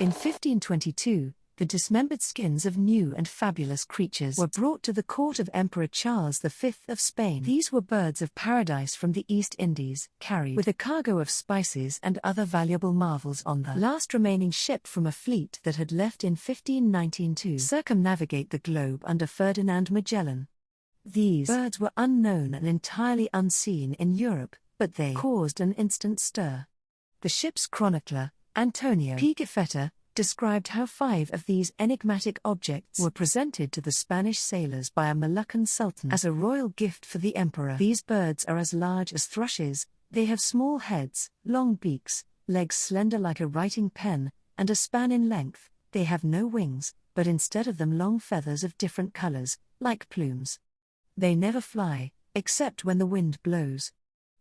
In 1522, the dismembered skins of new and fabulous creatures were brought to the court of Emperor Charles V of Spain. These were birds of paradise from the East Indies, carried with a cargo of spices and other valuable marvels on the last remaining ship from a fleet that had left in 1519 to circumnavigate the globe under Ferdinand Magellan. These birds were unknown and entirely unseen in Europe, but they caused an instant stir. The ship's chronicler, Antonio Pigafetta, described how 5 of these enigmatic objects were presented to the Spanish sailors by a Moluccan sultan as a royal gift for the emperor. These birds are as large as thrushes, they have small heads, long beaks, legs slender like a writing pen, and a span in length. They have no wings, but instead of them long feathers of different colors, like plumes. They never fly, except when the wind blows.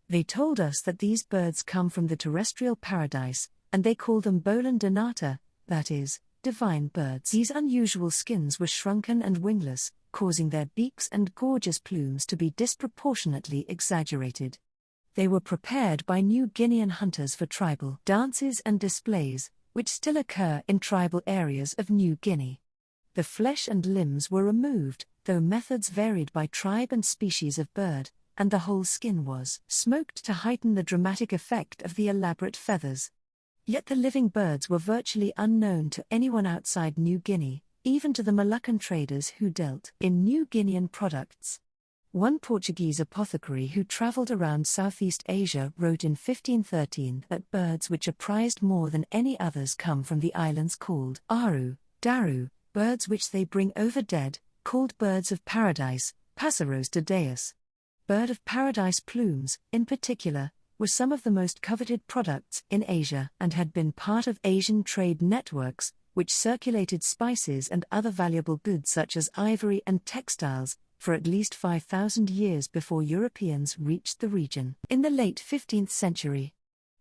They told us that these birds come from the terrestrial paradise, and they call them Bolan Donata, that is, divine birds. These unusual skins were shrunken and wingless, causing their beaks and gorgeous plumes to be disproportionately exaggerated. They were prepared by New Guinean hunters for tribal dances and displays, which still occur in tribal areas of New Guinea. The flesh and limbs were removed, though methods varied by tribe and species of bird, and the whole skin was smoked to heighten the dramatic effect of the elaborate feathers. Yet the living birds were virtually unknown to anyone outside New Guinea, even to the Moluccan traders who dealt in New Guinean products. One Portuguese apothecary who travelled around Southeast Asia wrote in 1513 that birds which are prized more than any others come from the islands called Aru, Daru, birds which they bring over dead, called birds of paradise, Passeros de Deus. Bird of paradise plumes, in particular, were some of the most coveted products in Asia and had been part of Asian trade networks, which circulated spices and other valuable goods such as ivory and textiles, for at least 5,000 years before Europeans reached the region. In the late 15th century,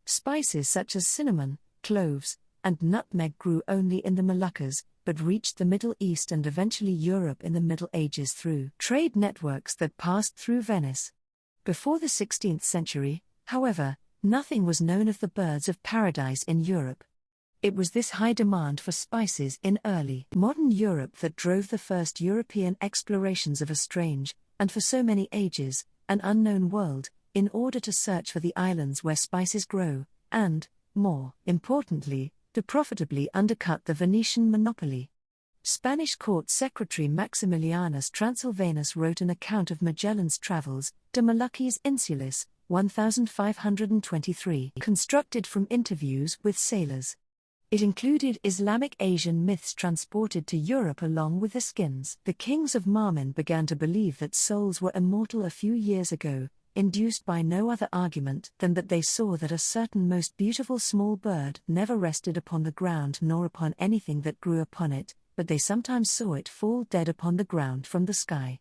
spices such as cinnamon, cloves, and nutmeg grew only in the Moluccas, but reached the Middle East and eventually Europe in the Middle Ages through trade networks that passed through Venice. Before the 16th century, however, nothing was known of the birds of paradise in Europe. It was this high demand for spices in early modern Europe that drove the first European explorations of a strange, and for so many ages, an unknown world, in order to search for the islands where spices grow, and, more importantly, to profitably undercut the Venetian monopoly. Spanish court secretary Maximilianus Transylvanus wrote an account of Magellan's travels, De Moluccis Insulis, 1523, constructed from interviews with sailors. It included Islamic Asian myths transported to Europe along with the skins. The kings of Marmin began to believe that souls were immortal a few years ago, induced by no other argument than that they saw that a certain most beautiful small bird never rested upon the ground nor upon anything that grew upon it, but they sometimes saw it fall dead upon the ground from the sky.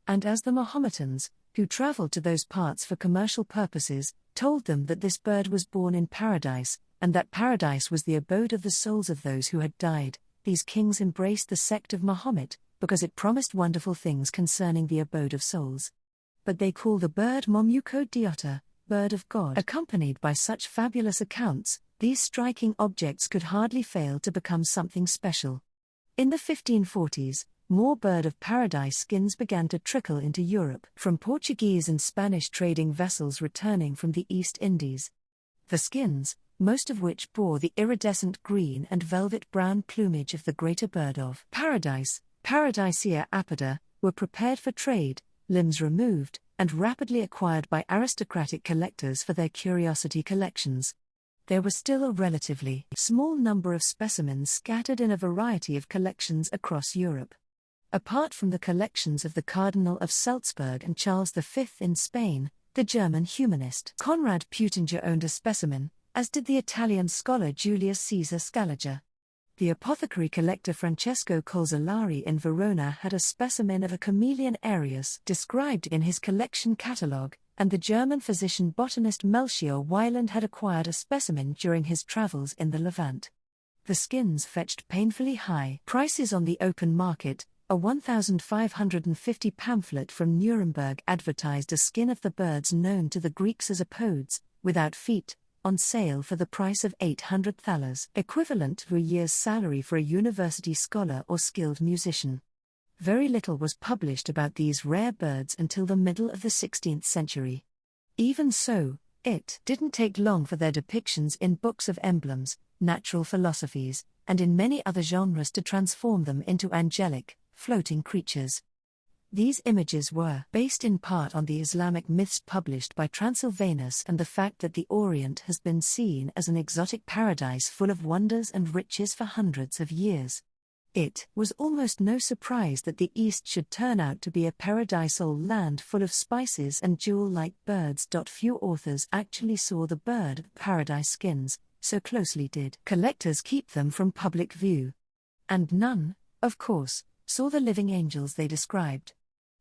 And as the Mahometans, who traveled to those parts for commercial purposes, told them that this bird was born in paradise, and that paradise was the abode of the souls of those who had died, these kings embraced the sect of Mahomet, because it promised wonderful things concerning the abode of souls. But they call the bird Momuko Diota, bird of God. Accompanied by such fabulous accounts, these striking objects could hardly fail to become something special. In the 1540s, more bird of paradise skins began to trickle into Europe from Portuguese and Spanish trading vessels returning from the East Indies. The skins, most of which bore the iridescent green and velvet brown plumage of the greater bird of paradise, Paradisea apida, were prepared for trade, limbs removed, and rapidly acquired by aristocratic collectors for their curiosity collections. There was still a relatively small number of specimens scattered in a variety of collections across Europe. Apart from the collections of the Cardinal of Salzburg and Charles V in Spain, the German humanist Konrad Peutinger owned a specimen, as did the Italian scholar Julius Caesar Scaliger. The apothecary collector Francesco Colzolari in Verona had a specimen of a chameleon Arius described in his collection catalogue, and the German physician-botanist Melchior Weiland had acquired a specimen during his travels in the Levant. The skins fetched painfully high prices on the open market. A 1,550 pamphlet from Nuremberg advertised a skin of the birds known to the Greeks as apodes, without feet, on sale for the price of 800 thalers, equivalent to a year's salary for a university scholar or skilled musician. Very little was published about these rare birds until the middle of the 16th century. Even so, it didn't take long for their depictions in books of emblems, natural philosophies, and in many other genres to transform them into angelic, floating creatures. These images were based in part on the Islamic myths published by Transylvanus and the fact that the Orient has been seen as an exotic paradise full of wonders and riches for hundreds of years. It was almost no surprise that the East should turn out to be a paradisal land full of spices and jewel-like birds. Few authors actually saw the bird of paradise skins, so closely did collectors keep them from public view. And none, of course, saw the living angels they described.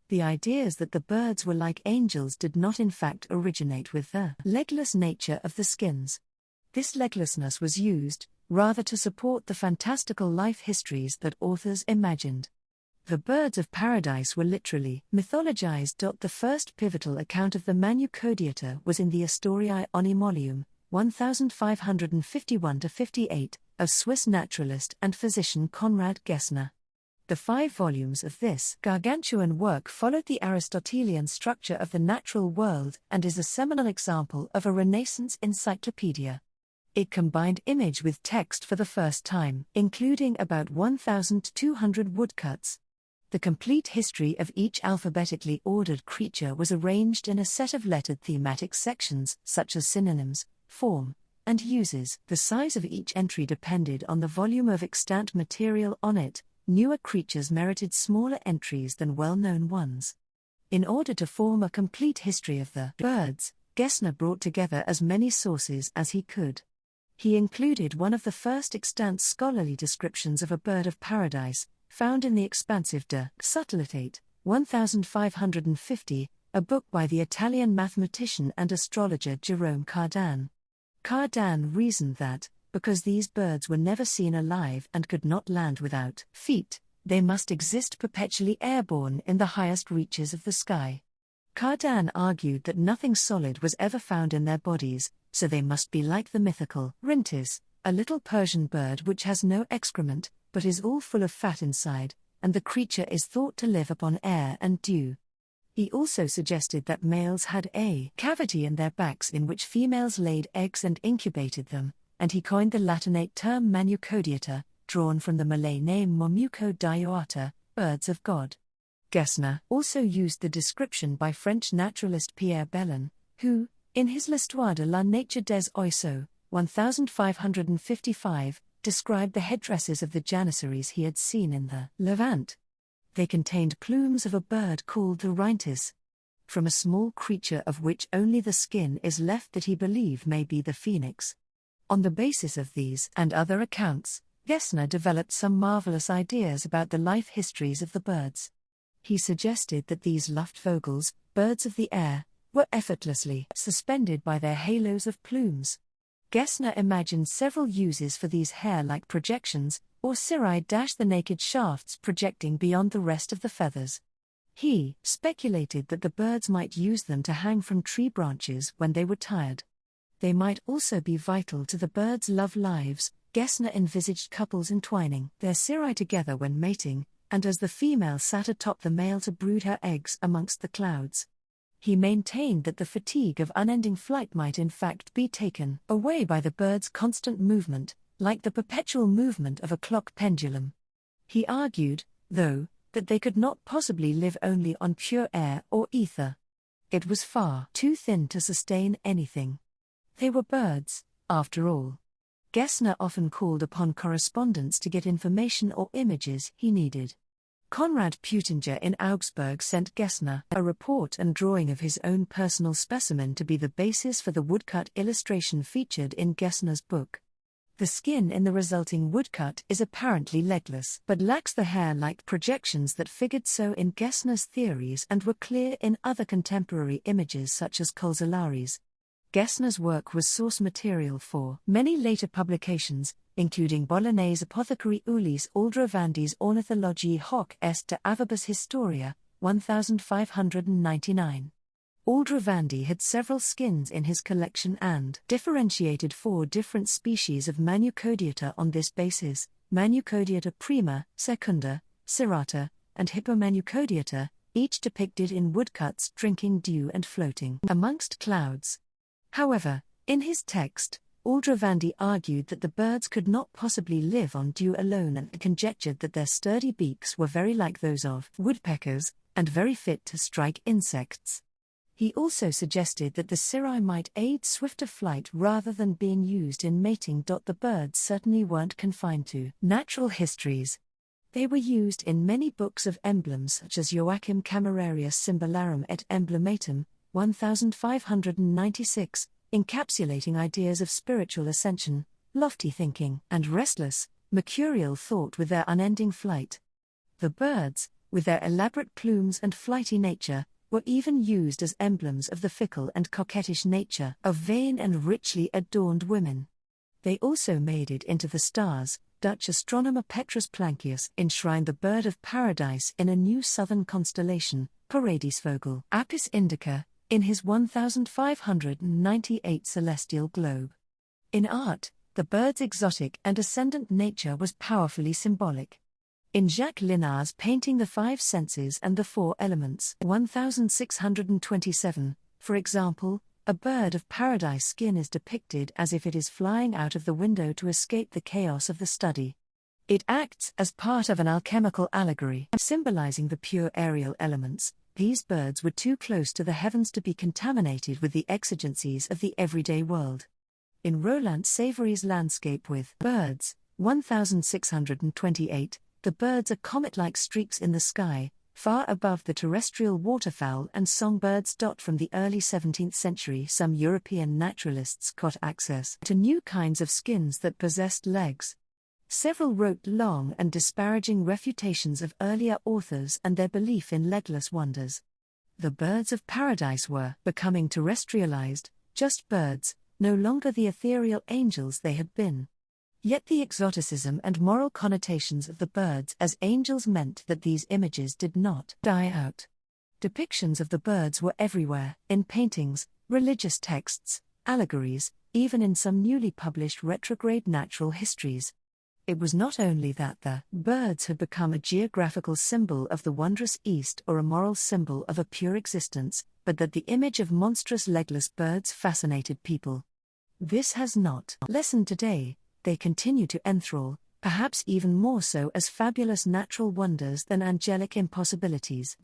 The ideas that the birds were like angels did not in fact originate with the legless nature of the skins. This leglessness was used, rather to support the fantastical life histories that authors imagined. The birds of paradise were literally mythologized. The first pivotal account of the Manucodiata was in the Historiae Onimolium, 1551-58, of Swiss naturalist and physician Conrad Gessner. The 5 volumes of this gargantuan work followed the Aristotelian structure of the natural world and is a seminal example of a Renaissance encyclopedia. It combined image with text for the first time, including about 1,200 woodcuts. The complete history of each alphabetically ordered creature was arranged in a set of lettered thematic sections, such as synonyms, form, and uses. The size of each entry depended on the volume of extant material on it. Newer creatures merited smaller entries than well-known ones. In order to form a complete history of the birds, Gessner brought together as many sources as he could. He included one of the first extant scholarly descriptions of a bird of paradise, found in the expansive De Subtilitate, 1550, a book by the Italian mathematician and astrologer Jerome Cardan. Cardan reasoned that, because these birds were never seen alive and could not land without feet, they must exist perpetually airborne in the highest reaches of the sky. Cardan argued that nothing solid was ever found in their bodies, so they must be like the mythical Rhintis, a little Persian bird which has no excrement, but is all full of fat inside, and the creature is thought to live upon air and dew. He also suggested that males had a cavity in their backs in which females laid eggs and incubated them, and he coined the Latinate term Manucodiata, drawn from the Malay name Momuco birds of God. Gessner also used the description by French naturalist Pierre Belon, who, in his L'Histoire de la Nature des Oiseaux, 1555, described the headdresses of the janissaries he had seen in the Levant. They contained plumes of a bird called the Rhintis, from a small creature of which only the skin is left that he believed may be the phoenix. On the basis of these and other accounts, Gessner developed some marvelous ideas about the life histories of the birds. He suggested that these Luftvogels, birds of the air, were effortlessly suspended by their halos of plumes. Gessner imagined several uses for these hair-like projections, or cirri the naked shafts projecting beyond the rest of the feathers. He speculated that the birds might use them to hang from tree branches when they were tired. They might also be vital to the birds' love lives. Gessner envisaged couples entwining their cirri together when mating, and as the female sat atop the male to brood her eggs amongst the clouds. He maintained that the fatigue of unending flight might in fact be taken away by the bird's constant movement, like the perpetual movement of a clock pendulum. He argued, though, that they could not possibly live only on pure air or ether. It was far too thin to sustain anything. They were birds, after all. Gessner often called upon correspondents to get information or images he needed. Konrad Peutinger in Augsburg sent Gessner a report and drawing of his own personal specimen to be the basis for the woodcut illustration featured in Gessner's book. The skin in the resulting woodcut is apparently legless, but lacks the hair-like projections that figured so in Gessner's theories and were clear in other contemporary images such as Colzolari's. Gessner's work was source material for many later publications, including Bolognese apothecary Ulis Aldrovandis Ornithologiae hoc est de avibus historia, 1599. Aldrovandi had several skins in his collection and differentiated 4 different species of Manucodiata on this basis: Manucodiata prima, secunda, cirrata, and Hippomanucodiata, each depicted in woodcuts drinking dew and floating amongst clouds. However, in his text, Aldrovandi argued that the birds could not possibly live on dew alone and conjectured that their sturdy beaks were very like those of woodpeckers, and very fit to strike insects. He also suggested that the cirri might aid swifter flight rather than being used in mating. The birds certainly weren't confined to natural histories. They were used in many books of emblems such as Joachim Camerarius Symbolarum et Emblematum, 1596, encapsulating ideas of spiritual ascension, lofty thinking, and restless, mercurial thought with their unending flight. The birds, with their elaborate plumes and flighty nature, were even used as emblems of the fickle and coquettish nature of vain and richly adorned women. They also made it into the stars. Dutch astronomer Petrus Plancius enshrined the bird of paradise in a new southern constellation, Paradisvogel Apis indica, in his 1598 celestial globe. In art, the bird's exotic and ascendant nature was powerfully symbolic. In Jacques Linard's painting The Five Senses and the Four Elements, 1627, for example, a bird of paradise skin is depicted as if it is flying out of the window to escape the chaos of the study. It acts as part of an alchemical allegory, symbolizing the pure aerial elements. These birds were too close to the heavens to be contaminated with the exigencies of the everyday world. In Roland Savory's Landscape with Birds, 1628, the birds are comet-like streaks in the sky, far above the terrestrial waterfowl and songbirds. From the early 17th century, some European naturalists got access to new kinds of skins that possessed legs. Several wrote long and disparaging refutations of earlier authors and their belief in legless wonders. The birds of paradise were becoming terrestrialized, just birds, no longer the ethereal angels they had been. Yet the exoticism and moral connotations of the birds as angels meant that these images did not die out. Depictions of the birds were everywhere, in paintings, religious texts, allegories, even in some newly published retrograde natural histories. It was not only that the birds had become a geographical symbol of the wondrous East or a moral symbol of a pure existence, but that the image of monstrous legless birds fascinated people. This has not lessened today. They continue to enthrall, perhaps even more so as fabulous natural wonders than angelic impossibilities.